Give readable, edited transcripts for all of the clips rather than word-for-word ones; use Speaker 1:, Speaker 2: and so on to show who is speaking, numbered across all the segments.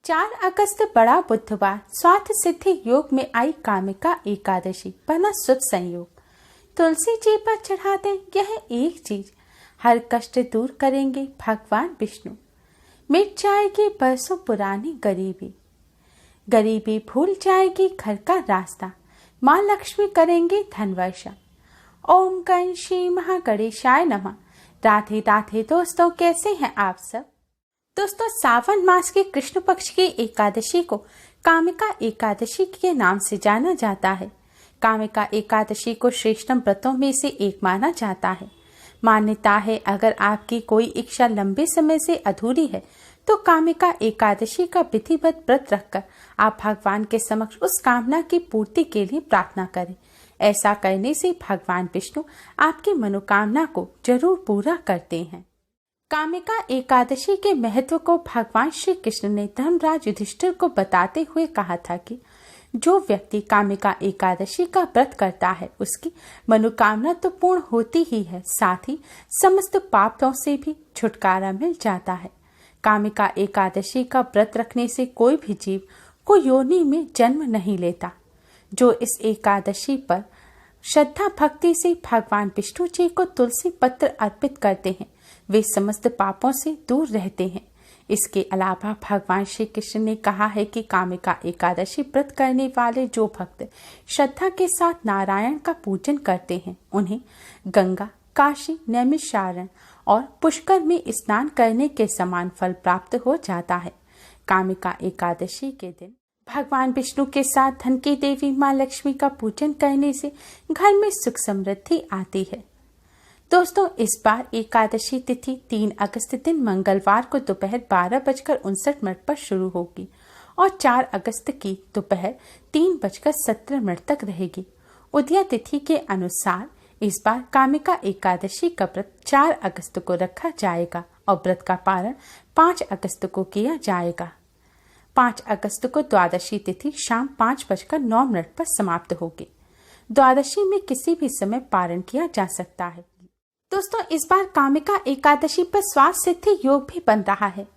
Speaker 1: 4 अगस्त बड़ा बुधवार स्वार्थ सिद्धि योग में आई कामिका एकादशी बना शुभ संयोग। तुलसी जी पर चढ़ा दें यह एक चीज, हर कष्ट दूर करेंगे भगवान विष्णु। मिट जाएगी बरसों पुरानी गरीबी, गरीबी भूल जाएगी घर का रास्ता। माँ लक्ष्मी करेंगे धन वर्षा। ओम गण श्री महागणेशाय नमः। राधे राधे दोस्तों, कैसे हैं आप सब। दोस्तों, सावन मास के कृष्ण पक्ष की एकादशी को कामिका एकादशी के नाम से जाना जाता है। कामिका एकादशी को श्रेष्ठतम व्रतों में से एक माना जाता है। मान्यता है अगर आपकी कोई इच्छा लंबे समय से अधूरी है तो कामिका एकादशी का विधिवत व्रत रखकर आप भगवान के समक्ष उस कामना की पूर्ति के लिए प्रार्थना करें। ऐसा करने से भगवान विष्णु आपकी मनोकामना को जरूर पूरा करते हैं। कामिका एकादशी के महत्व को भगवान श्री कृष्ण ने धर्मराज युधिष्ठिर को बताते हुए कहा था कि जो व्यक्ति कामिका एकादशी का व्रत करता है उसकी मनोकामना तो पूर्ण होती ही है, साथ ही समस्त पापों से भी छुटकारा मिल जाता है। कामिका एकादशी का व्रत रखने से कोई भी जीव को योनि में जन्म नहीं लेता। जो इस एकादशी पर श्रद्धा भक्ति से भगवान विष्णु जी को तुलसी पत्र अर्पित करते हैं वे समस्त पापों से दूर रहते हैं। इसके अलावा भगवान श्री कृष्ण ने कहा है कि कामिका एकादशी व्रत करने वाले जो भक्त श्रद्धा के साथ नारायण का पूजन करते हैं उन्हें गंगा, काशी, नैमिषारण्य और पुष्कर में स्नान करने के समान फल प्राप्त हो जाता है। कामिका एकादशी के दिन भगवान विष्णु के साथ धन की देवी माँ लक्ष्मी का पूजन करने से घर में सुख समृद्धि आती है। दोस्तों, इस बार एकादशी तिथि 3 अगस्त दिन मंगलवार को दोपहर 12:59 पर शुरू होगी और 4 अगस्त की दोपहर 3:17 तक रहेगी। उदया तिथि के अनुसार इस बार कामिका एकादशी का व्रत 4 अगस्त को रखा जाएगा और व्रत का पारण 5 अगस्त को किया जाएगा। 5 अगस्त को द्वादशी तिथि शाम 5:09 पर समाप्त होगी। द्वादशी में किसी भी समय पारण किया जा सकता है। दोस्तों, इस बार कामिका एकादशी पर स्वार्थ सिद्धि योग भी बन रहा है।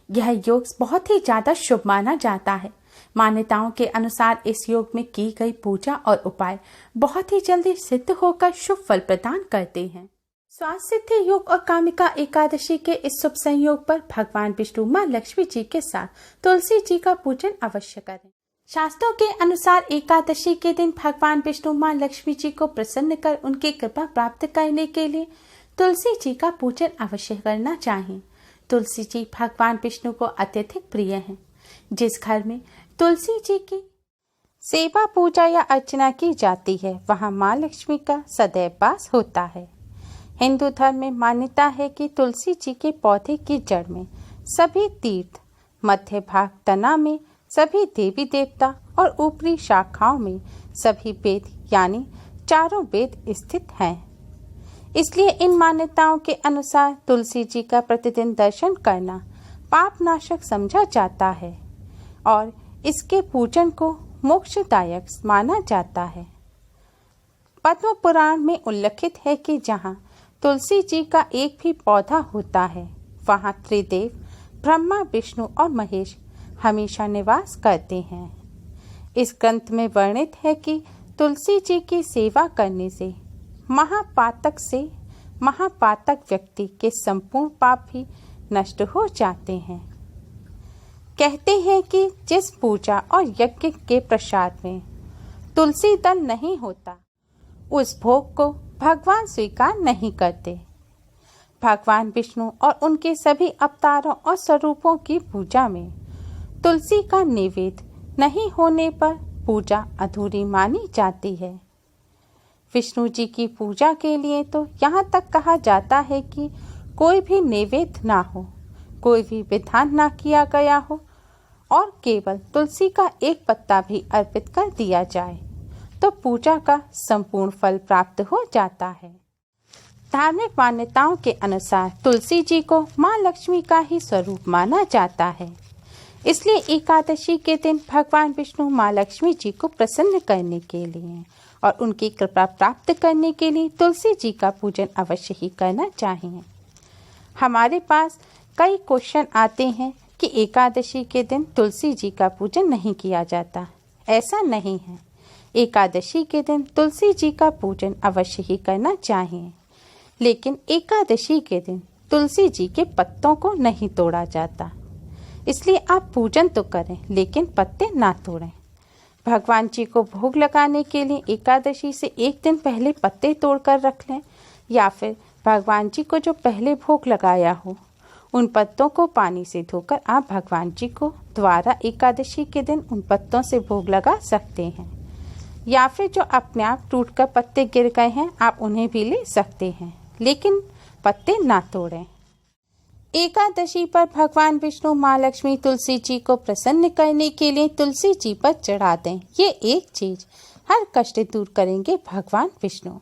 Speaker 1: यह योग बहुत ही ज्यादा शुभ माना जाता है। मान्यताओं के अनुसार इस योग में की गई पूजा और उपाय बहुत ही जल्दी सिद्ध होकर शुभ फल प्रदान करते हैं। स्वार्थ सिद्धि योग और कामिका एकादशी के इस शुभ संयोग पर भगवान विष्णु माँ लक्ष्मी जी के साथ तुलसी जी का पूजन अवश्य करें। शास्त्रों के अनुसार एकादशी के दिन भगवान विष्णु माँ लक्ष्मी जी को प्रसन्न कर उनकी कृपा प्राप्त करने के लिए तुलसी जी का पूजन अवश्य करना चाहिए। तुलसी जी भगवान विष्णु को अत्यधिक प्रिय हैं। जिस घर में तुलसी जी की सेवा पूजा या अर्चना की जाती है वहाँ माँ लक्ष्मी का सदैव वास होता है। हिंदू धर्म में मान्यता है कि तुलसी जी के पौधे की जड़ में सभी तीर्थ, मध्य भाग तना में सभी देवी देवता और ऊपरी शाखाओं में सभी वेद यानी चारों वेद स्थित हैं। इसलिए इन मान्यताओं के अनुसार तुलसी जी का प्रतिदिन दर्शन करना पाप नाशक समझा जाता है और इसके पूजन को मोक्षदायक माना जाता है। पद्म पुराण में उल्लेखित है कि जहाँ तुलसी जी का एक भी पौधा होता है वहाँ त्रिदेव ब्रह्मा, विष्णु और महेश हमेशा निवास करते हैं। इस ग्रंथ में वर्णित है कि तुलसी जी की सेवा करने से महापातक व्यक्ति के संपूर्ण पाप भी नष्ट हो जाते हैं। कहते हैं कि जिस पूजा और यज्ञ के प्रसाद में तुलसी दल नहीं होता उस भोग को भगवान स्वीकार नहीं करते। भगवान विष्णु और उनके सभी अवतारों और स्वरूपों की पूजा में तुलसी का निवेद नहीं होने पर पूजा अधूरी मानी जाती है। विष्णु जी की पूजा के लिए तो यहाँ तक कहा जाता है कि कोई भी नैवेद्य ना हो, कोई भी विधान ना किया गया हो और केवल तुलसी का एक पत्ता भी अर्पित कर दिया जाए तो पूजा का संपूर्ण फल प्राप्त हो जाता है। धार्मिक मान्यताओं के अनुसार तुलसी जी को माँ लक्ष्मी का ही स्वरूप माना जाता है। इसलिए एकादशी के दिन भगवान विष्णु माँ लक्ष्मी जी को प्रसन्न करने के लिए और उनकी कृपा प्राप्त करने के लिए तुलसी जी का पूजन अवश्य ही करना चाहिए। हमारे पास कई क्वेश्चन आते हैं कि एकादशी के दिन तुलसी जी का पूजन नहीं किया जाता। ऐसा नहीं है। एकादशी के दिन तुलसी जी का पूजन अवश्य ही करना चाहिए, लेकिन एकादशी के दिन तुलसी जी के पत्तों को नहीं तोड़ा जाता। इसलिए आप पूजन तो करें, लेकिन पत्ते ना तोड़ें। भगवान जी को भोग लगाने के लिए एकादशी से एक दिन पहले पत्ते तोड़कर रख लें, या फिर भगवान जी को जो पहले भोग लगाया हो उन पत्तों को पानी से धोकर आप भगवान जी को दोबारा एकादशी के दिन उन पत्तों से भोग लगा सकते हैं। या फिर जो अपने आप टूटकर पत्ते गिर गए हैं आप उन्हें भी ले सकते हैं, लेकिन पत्ते ना तोड़ें। एकादशी पर भगवान विष्णु, माँ लक्ष्मी, तुलसी जी को प्रसन्न करने के लिए तुलसी जी पर चढ़ा दें। ये एक चीज हर कष्ट दूर करेंगे भगवान विष्णु।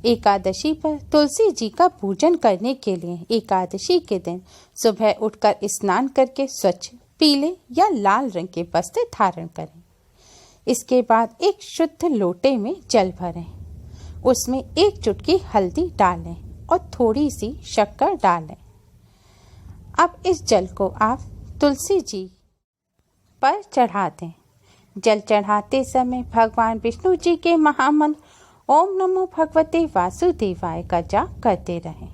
Speaker 1: एकादशी पर तुलसी जी का पूजन करने के लिए एकादशी के दिन सुबह उठकर स्नान करके स्वच्छ पीले या लाल रंग के वस्त्र धारण करें। इसके बाद एक शुद्ध लोटे में जल भरें, उसमें एक चुटकी हल्दी डालें और थोड़ी सी शक्कर डालें। अब इस जल को आप तुलसी जी पर चढ़ा दें। जल चढ़ाते समय भगवान विष्णु जी के महामंत्र ओम नमो भगवते वासुदेवाय का जाप करते रहें।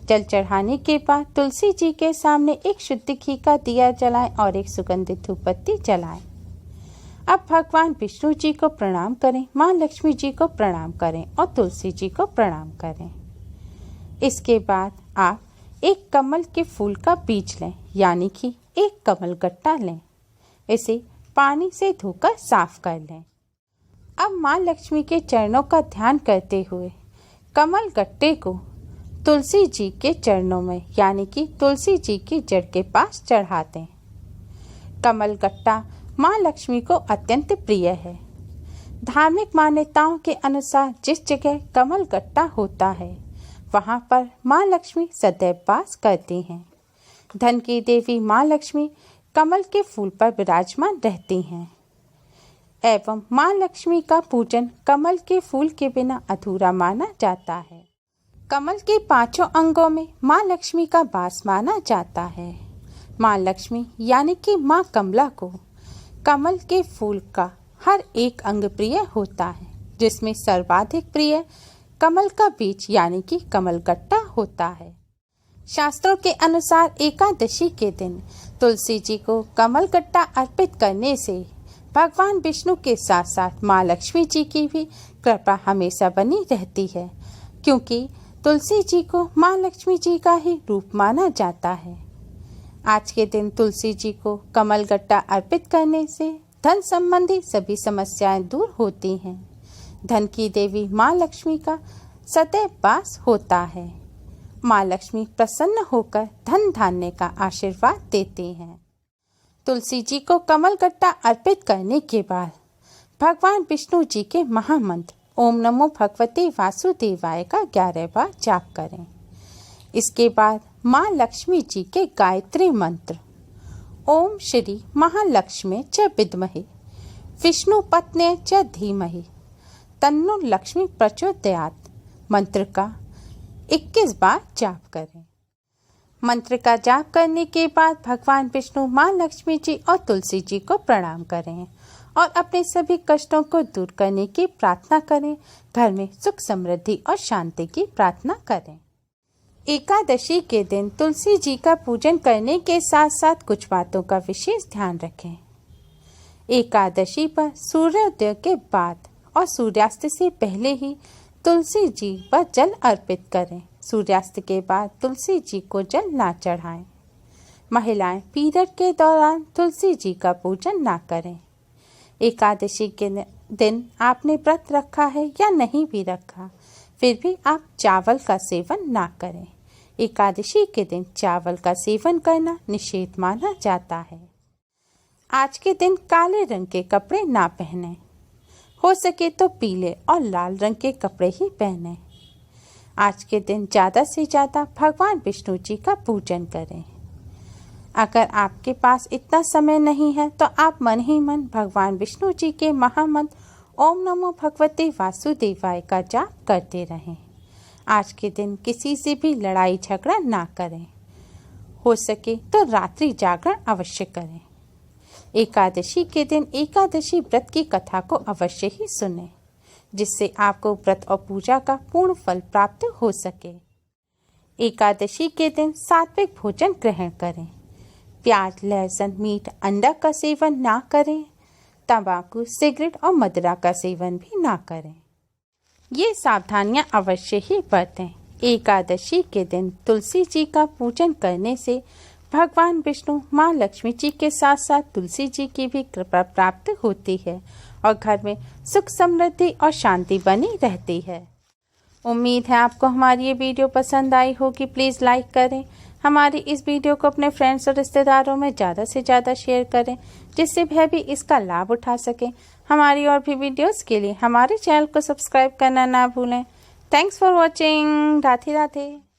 Speaker 1: जल चढ़ाने के बाद तुलसी जी के सामने एक शुद्ध घी का दिया जलाएं और एक सुगंधित धूपबत्ती जलाएं। अब भगवान विष्णु जी को प्रणाम करें, माँ लक्ष्मी जी को प्रणाम करें और तुलसी जी को प्रणाम करें। इसके बाद आप एक कमल के फूल का बीज लें, यानी कि एक कमल गट्टा लें। इसे पानी से धोकर साफ कर लें। अब माँ लक्ष्मी के चरणों का ध्यान करते हुए कमल गट्टे को तुलसी जी के चरणों में, यानी कि तुलसी जी की जड़ के पास चढ़ा दें। कमल गट्टा माँ लक्ष्मी को अत्यंत प्रिय है। धार्मिक मान्यताओं के अनुसार जिस जगह कमल गट्टा होता है वहाँ पर माँ लक्ष्मी सदैव वास करती हैं। धन की देवी माँ लक्ष्मी कमल के फूल पर विराजमान रहती हैं एवं माँ लक्ष्मी का पूजन कमल के फूल के बिना अधूरा माना जाता है। कमल के पांचों अंगों में माँ लक्ष्मी का वास माना जाता है। माँ लक्ष्मी यानी कि माँ कमला को कमल के फूल का हर एक अंग प्रिय होता है, जिसमें सर्वाधिक प्रिय कमल का बीज यानी कि कमल गट्टा होता है। शास्त्रों के अनुसार एकादशी के दिन तुलसी जी को कमल गट्टा अर्पित करने से भगवान विष्णु के साथ साथ माँ लक्ष्मी जी की भी कृपा हमेशा बनी रहती है, क्योंकि तुलसी जी को माँ लक्ष्मी जी का ही रूप माना जाता है। आज के दिन तुलसी जी को कमल गट्टा अर्पित करने से धन संबंधी सभी समस्याएं दूर होती हैं। धन की देवी माँ लक्ष्मी का सदैव वास होता है। माँ लक्ष्मी प्रसन्न होकर धन धान्य का आशीर्वाद देती हैं। तुलसी जी को कमल गट्टा अर्पित करने के बाद भगवान विष्णु जी के महामंत्र ओम नमो भगवते वासुदेवाय का 11 बार जाप करें। इसके बाद माँ लक्ष्मी जी के गायत्री मंत्र ओम श्री महालक्ष्मी च विद्महे विष्णु पत्ने च धीमहि तन्नो लक्ष्मी प्रचोदयात् मंत्र का 21 बार जाप करें। मंत्र का जाप करने के बाद भगवान विष्णु, माँ लक्ष्मी जी और तुलसी जी को प्रणाम करें और अपने सभी कष्टों को दूर करने की प्रार्थना करें। घर में सुख समृद्धि और शांति की प्रार्थना करें। एकादशी के दिन तुलसी जी का पूजन करने के साथ साथ कुछ बातों का विशेष ध्यान रखें। एकादशी पर सूर्योदय के बाद और सूर्यास्त से पहले ही तुलसी जी पर जल अर्पित करें। सूर्यास्त के बाद तुलसी जी को जल ना चढ़ाएं। महिलाएं पीरियड के दौरान तुलसी जी का पूजन ना करें। एकादशी के दिन आपने व्रत रखा है या नहीं भी रखा, फिर भी आप चावल का सेवन ना करें। एकादशी के दिन चावल का सेवन करना निषेध माना जाता है। आज के दिन काले रंग के कपड़े ना पहनें। हो सके तो पीले और लाल रंग के कपड़े ही पहनें। आज के दिन ज़्यादा से ज़्यादा भगवान विष्णु जी का पूजन करें। अगर आपके पास इतना समय नहीं है तो आप मन ही मन भगवान विष्णु जी के महामंत्र ओम नमो भगवते वासुदेवाय का जाप करते रहें। आज के दिन किसी से भी लड़ाई झगड़ा ना करें। हो सके तो रात्रि जागरण अवश्य करें। एकादशी के दिन एकादशी व्रत की कथा को अवश्य ही सुनें, जिससे आपको व्रत और पूजा का पूर्ण फल प्राप्त हो सके। एकादशी के दिन सात्विक भोजन ग्रहण करें। प्याज, लहसुन, मीट, अंडा का सेवन ना करें। तंबाकू, सिगरेट और मदिरा का सेवन भी ना करें। ये सावधानियां अवश्य ही बरतें। एकादशी के दिन तुलसी जी का पूजन करने से भगवान विष्णु, माँ लक्ष्मी जी के साथ साथ तुलसी जी की भी कृपा प्राप्त होती है और घर में सुख, समृद्धि और शांति बनी रहती है। उम्मीद है आपको हमारी ये वीडियो पसंद आई होगी। प्लीज़ लाइक करें। हमारी इस वीडियो को अपने फ्रेंड्स और रिश्तेदारों में ज़्यादा से ज़्यादा शेयर करें, जिससे वह भी इसका लाभ उठा सकें। हमारी और भी वीडियोस के लिए हमारे चैनल को सब्सक्राइब करना ना भूलें। Thanks for watching. Radhe Radhe.